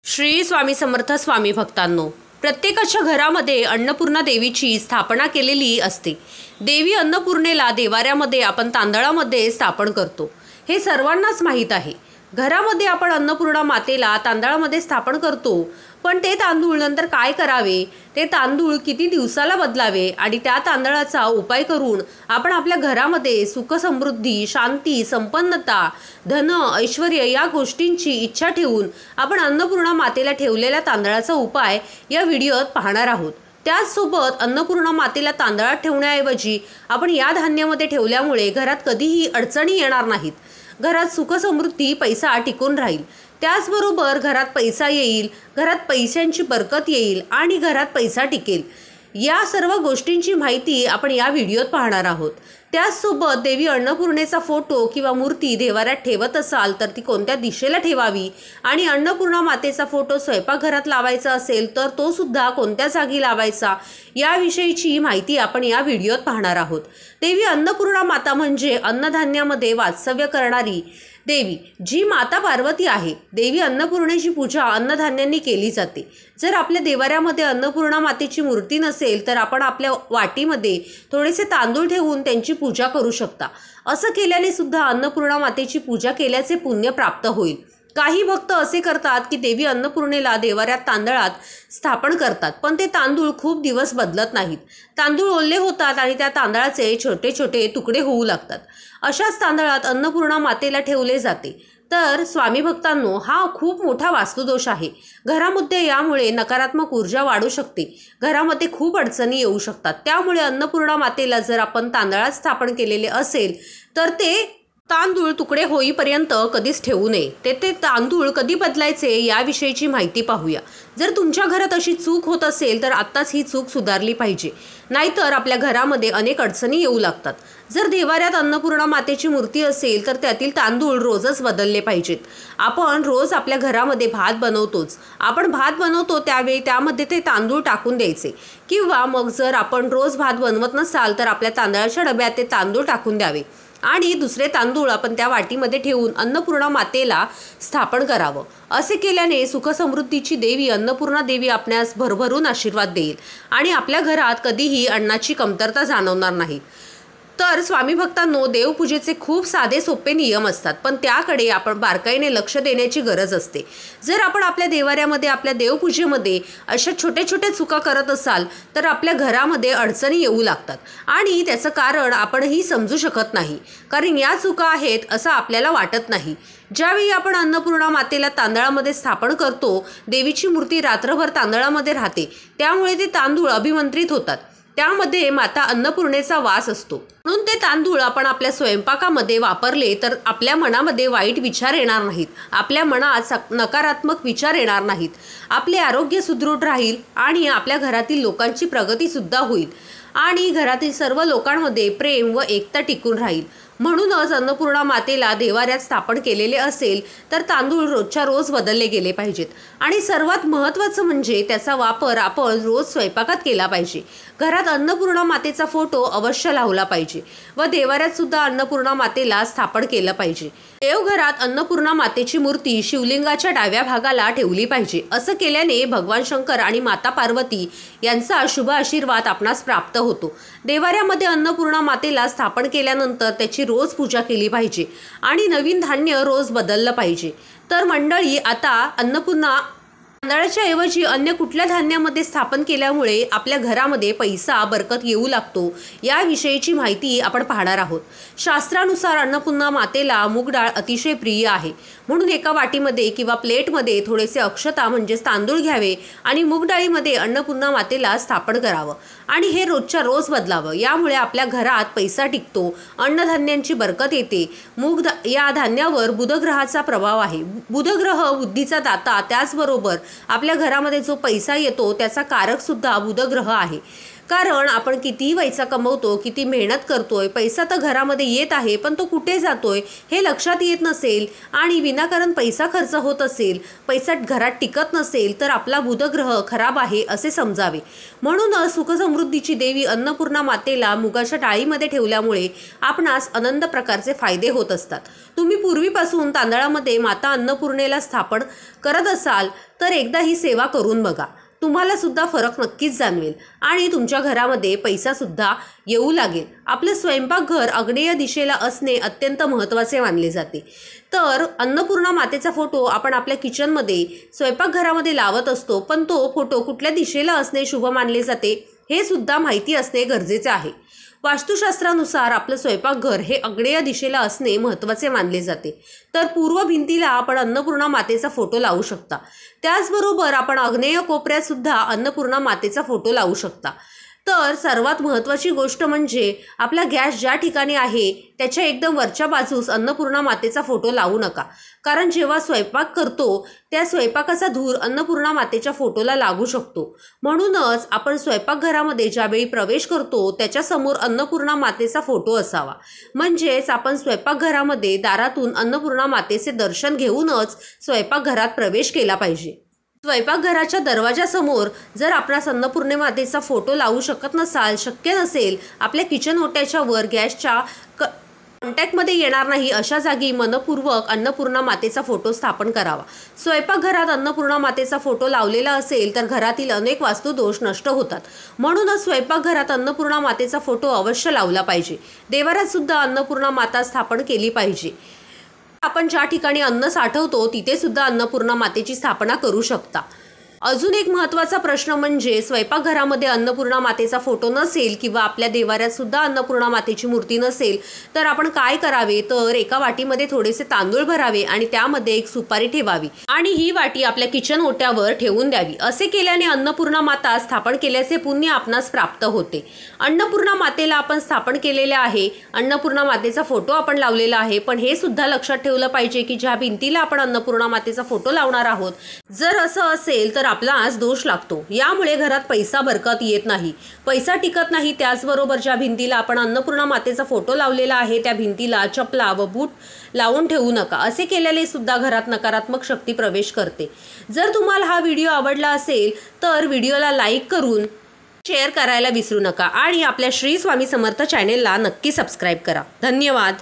श्री स्वामी समर्थ स्वामी भक्तांनो, प्रत्येकाच्या घरामध्ये अन्नपूर्णा देवीची स्थापना केलेली असते। देवी अन्नपूर्णेला देवाऱ्यामध्ये आपण तांदळामध्ये स्थापन करतो, हे सर्वांनाच माहीत आहे। घरामध्ये आपण अन्नपूर्णा मातेला तांदळामध्ये स्थापन करतो, पण ते तांदूळ नंतर काय करावे, ते तांदूळ किती दिवसाला बदलावे आणि त्या तांदळाचा उपाय करून आपण आपल्या घरामध्ये सुख समृद्धी, शांती, संपन्नता, धन, ऐश्वर्य या गोष्टींची इच्छा ठेवून आपण अन्नपूर्णा मातेला ठेवलेल्या तांदळाचा उपाय या व्हिडिओत पाहणार आहोत। त्याचसोबत अन्नपूर्णा मातेला तांदळात ठेवण्याऐवजी आपण या धान्यामध्ये ठेवल्यामुळे घरात कधीही अडचणी येणार नाहीत, घरात सुख समृद्धी, पैसा टिकून राहील। त्याचबरोबर घरात पैसा येईल, घरात पैशांची बरकत येईल आणि घरात पैसा टिकेल। या सर्व गोष्टींची माहिती आपण या व्हिडिओत पाहणार आहोत। त्याचसोबत देवी अन्नपूर्णेचा फोटो किंवा मूर्ती देवाऱ्यात ठेवत असाल तर ती कोणत्या दिशेला ठेवावी आणि अन्नपूर्णा मातेचा फोटो स्वयंपाकघरात लावायचा असेल तर तो सुद्धा कोणत्या जागी लावायचा याविषयीची माहिती आपण या व्हिडिओत पाहणार आहोत। देवी अन्नपूर्णा माता म्हणजे अन्नधान्यामध्ये वास्तव्य करणारी देवी, जी माता पार्वती आहे। देवी अन्नपूर्णेची पूजा अन्नधान्यांनी केली जाते। जर आपल्या देवाऱ्यामध्ये अन्नपूर्णा मातेची मूर्ती नसेल तर आपण आपल्या वाटीमध्ये थोडेसे तांदूळ ठेवून त्यांची पूजा करू शकता। असं केल्याने सुद्धा अन्नपूर्णा मातेची पूजा केल्याचे पुण्य प्राप्त होईल। काही भक्त असे करतात की देवी अन्नपूर्णेला देवाऱ्यात तांदळात स्थापन करतात, पण ते तांदूळ खूप दिवस बदलत नाहीत। तांदूळ ओले होतात आणि त्या तांदळाचे छोटे छोटे तुकडे होऊ लागतात। अशाच तांदळात अन्नपूर्णा मातेला ठेवले जाते। तर स्वामी भक्तांनो, हा खूप मोठा वास्तुदोष आहे। घरामध्ये यामुळे नकारात्मक ऊर्जा वाढू शकते, घरामध्ये खूप अडचणी येऊ शकतात। त्यामुळे अन्नपूर्णा मातेला जर आपण तांदळात स्थापन केलेले असेल तर ते तांदूळ तुकडे होईपर्यंत कधीच ठेवू नये। ते तांदूळ कधी बदलायचे याविषयीची माहिती पाहूया। जर तुमच्या घरात अशी चूक होत असेल तर आत्ताच ही चूक सुधारली पाहिजे, नाहीतर आपल्या घरामध्ये अनेक अडचणी येऊ लागतात। जर देवाऱ्यात अन्नपूर्णा मातेची मूर्ती असेल तर त्यातील तांदूळ रोजच बदलले पाहिजेत। आपण रोज आपल्या घरामध्ये भात बनवतोच, आपण भात बनवतो त्यावेळी त्यामध्ये ते तांदूळ टाकून द्यायचे, किंवा मग जर आपण रोज भात बनवत नसाल तर आपल्या तांदळाच्या डब्यात ते तांदूळ टाकून द्यावे आणि दुसरे तांदूळ आपण त्या वाटीमध्ये ठेवून अन्नपूर्णा मातेला स्थापन करावं। असे केल्याने सुख समृद्धीची देवी अन्नपूर्णा देवी आपणास भरभरून आशीर्वाद देईल आणि आपल्या घरात कधीही अन्नाची कमतरता जाणवणार नाही। तर स्वामी भक्तांनो, देवपूजेचे खूप साधे सोपे नियम असतात, पण त्याकडे आपण बारकाईने लक्ष देण्याची गरज असते। जर आपण आपल्या देवाऱ्यामध्ये, आपल्या देवपूजेमध्ये अशा छोटे छोटे चुका करत असाल तर आपल्या घरामध्ये अडचणी येऊ लागतात आणि त्याचं कारण आपणही समजू शकत नाही, कारण या चुका आहेत असं आपल्याला वाटत नाही। ज्यावेळी आपण अन्नपूर्णा मातेला तांदळामध्ये स्थापन करतो, देवीची मूर्ती रात्रभर तांदळामध्ये राहते, त्यामुळे ते तांदूळ अभिमंत्रित होतात, त्यामध्ये माता अन्नपूर्णेचा वास असतो। म्हणून ते तांदूळ आपण आपल्या स्वयंपाकामध्ये वापरले तर आपल्या मनामध्ये वाईट विचार येणार नाहीत, आपल्या मनात नकारात्मक विचार येणार नाहीत, आपले आरोग्य सुदृढ राहील आणि आपल्या घरातील लोकांची प्रगतीसुद्धा होईल आणि घरातील सर्व लोकांमध्ये प्रेम व एकता टिकून राहील। म्हणूनच अन्नपूर्णा मातेला देवाऱ्यात स्थापन केलेले असेल तर तांदूळ रोजच्या रोज बदलले गेले पाहिजेत आणि सर्वात महत्त्वाचं म्हणजे त्याचा वापर आपण रोज स्वयंपाकात केला पाहिजे। घरात अन्नपूर्णा मातेचा फोटो अवश्य लावला पाहिजे व देवाऱ्यात सुद्धा अन्नपूर्णा मातेला स्थापन केलं पाहिजे। देवघरात अन्नपूर्णा मातेची मूर्ती शिवलिंगाच्या डाव्या भागाला ठेवली पाहिजे। असं केल्याने भगवान शंकर आणि माता पार्वती यांचा शुभ आशीर्वाद आपणास प्राप्त होतो। देवाऱ्यामध्ये अन्नपूर्णा मातेला स्थापन केल्यानंतर त्याची रोज पूजा केली पाहिजे आणि नवीन धान्य रोज बदललं पाहिजे। तर मंडळी, आता अन्नपूर्णा तांदळाच्या ऐवजी अन्य कुठल्या धान्यामध्ये स्थापन केल्यामुळे आपल्या घरामध्ये पैसा, बरकत येऊ लागतो याविषयीची माहिती आपण पाहणार आहोत। शास्त्रानुसार अन्नपूर्णा मातेला मूग डाळ अतिशय प्रिय आहे, म्हणून एका वाटीमध्ये किंवा प्लेटमध्ये थोडेसे अक्षता म्हणजेच तांदूळ घ्यावे आणि मूग डाळीमध्ये अन्नपूर्णा मातेला स्थापन करावं आणि हे रोजच्या रोज बदलावं। यामुळे आपल्या घरात पैसा टिकतो, अन्नधान्यांची बरकत येते। या धान्यावर बुधग्रहाचा प्रभाव आहे। बुधग्रह बुद्धीचा दाता, त्याचबरोबर आपल्या घरामध्ये जो पैसा येतो त्याचा कारक सुद्धा बुधग्रह आहे। कारण आपण कितीही पैसा कमवतो, किती मेहनत करतोय, पैसा तर घरामध्ये येत आहे, पण तो कुठे जातोय हे लक्षात येत नसेल आणि विनाकारण पैसा खर्च होत असेल, पैसा घरात टिकत नसेल, तर आपला बुधग्रह खराब आहे असे समजावे। म्हणूनच सुखसमृद्धीची देवी अन्नपूर्णा मातेला मुगाच्या डाळीमध्ये ठेवल्यामुळे आपणास अनंत प्रकारचे फायदे होत असतात। तुम्ही पूर्वीपासून तांदळामध्ये माता अन्नपूर्णेला स्थापन करत असाल तर एकदा ही सेवा करून बघा, तुम्हाला सुद्धा फरक नक्कीच जाणवेल आणि तुमच्या घरामध्ये पैसा सुद्धा येऊ लागेल। आपलं स्वयंपाकघर आग्नेय दिशेला असणे अत्यंत महत्त्वाचे मानले जाते। तर अन्नपूर्णा मातेचा फोटो आपण आपल्या किचनमध्ये स्वयंपाकघरामध्ये लावत असतो, पण तो फोटो कुठल्या दिशेला असणे शुभ मानले जाते हे सुद्धा माहिती असणे गरजेचे आहे। वास्तुशास्त्रानुसार आपलं स्वयंपाकघर हे आग्नेय दिशेला असणे महत्त्वाचे मानले जाते। तर पूर्व भिंतीला आपण अन्नपूर्णा मातेचा फोटो लावू शकता। त्याचबरोबर आपण आग्नेय कोपऱ्यात सुद्धा अन्नपूर्णा मातेचा फोटो लावू शकता। तर सर्वात महत्त्वाची गोष्ट म्हणजे आपला गॅस ज्या ठिकाणी आहे त्याच्या एकदम वरच्या बाजूस अन्नपूर्णा मातेचा फोटो लावू नका, कारण जेव्हा स्वयंपाक करतो त्या स्वयंपाकाचा धूर अन्नपूर्णा मातेच्या फोटोला लागू शकतो। म्हणूनच आपण स्वयंपाकघरामध्ये ज्यावेळी प्रवेश करतो त्याच्यासमोर अन्नपूर्णा मातेचा फोटो असावा, म्हणजेच आपण स्वयंपाकघरामध्ये दारातून अन्नपूर्णा मातेचे दर्शन घेऊनच स्वयंपाकघरात प्रवेश केला पाहिजे। स्वयंपाकघराच्या दरवाजासमोर जर आपणास अन्नपूर्णा मातेचा फोटो लावू शकत नसाल, शक्य नसेल, आपल्या किचन ओट्याच्या वर गॅसच्या कॉन्टॅक्टमध्ये येणार नाही अशा जागी मनपूर्वक अन्नपूर्णा मातेचा फोटो स्थापन करावा। स्वयंपाकघरात अन्नपूर्णा मातेचा फोटो लावलेला असेल तर घरातील अनेक वास्तुदोष नष्ट होतात। म्हणूनच स्वयंपाकघरात अन्नपूर्णा मातेचा फोटो अवश्य लावला पाहिजे। देवाऱ्यात सुद्धा अन्नपूर्णा माता स्थापन केली पाहिजे। आपण ज्या ठिकाणी अन्न साठवतो तिथे सुद्धा अन्नपूर्णा मातेची स्थापना करू शकता। अजून एक महत्त्वाचा प्रश्न म्हणजे स्वयंपाकघरामध्ये अन्नपूर्णा मातेचा फोटो नसेल किंवा आपल्या देवाऱ्यात सुद्धा अन्नपूर्णा मातेची मूर्ती नसेल तर आपण काय करावे, तर एका वाटीमध्ये थोडेसे तांदूळ भरावे आणि त्यामध्ये एक सुपारी ठेवावी आणि ही वाटी आपल्या किचन ओट्यावर ठेवून द्यावी। असे केल्याने अन्नपूर्णा माता स्थापन केल्याचे पुण्य आपणास प्राप्त होते। अन्नपूर्णा मातेला आपण स्थापन केलेले आहे, अन्नपूर्णा मातेचा फोटो आपण लावलेला आहे, पण हे सुद्धा लक्षात ठेवलं पाहिजे की ज्या भिंतीला आपण अन्नपूर्णा मातेचा फोटो लावणार आहोत, जर असं असेल तर आपला आज दोष लागतो। यामुळे घरात पैसा बरकत येत नाही, पैसा टिकत नाही। त्याचबरोबर ज्या भिंतीला आपण अन्नपूर्णा मातेचा फोटो लावलेला आहे त्या भिंतीला चपला व बूट लावून ठेवू नका, असे केल्याने सुद्धा घरात नकारात्मक शक्ती प्रवेश करते। जर तुम्हाला हा व्हिडिओ आवडला असेल तर व्हिडिओला लाईक करून शेअर करायला विसरू नका आणि आपल्या श्री स्वामी समर्थ चॅनेलला नक्की सबस्क्राईब करा। धन्यवाद।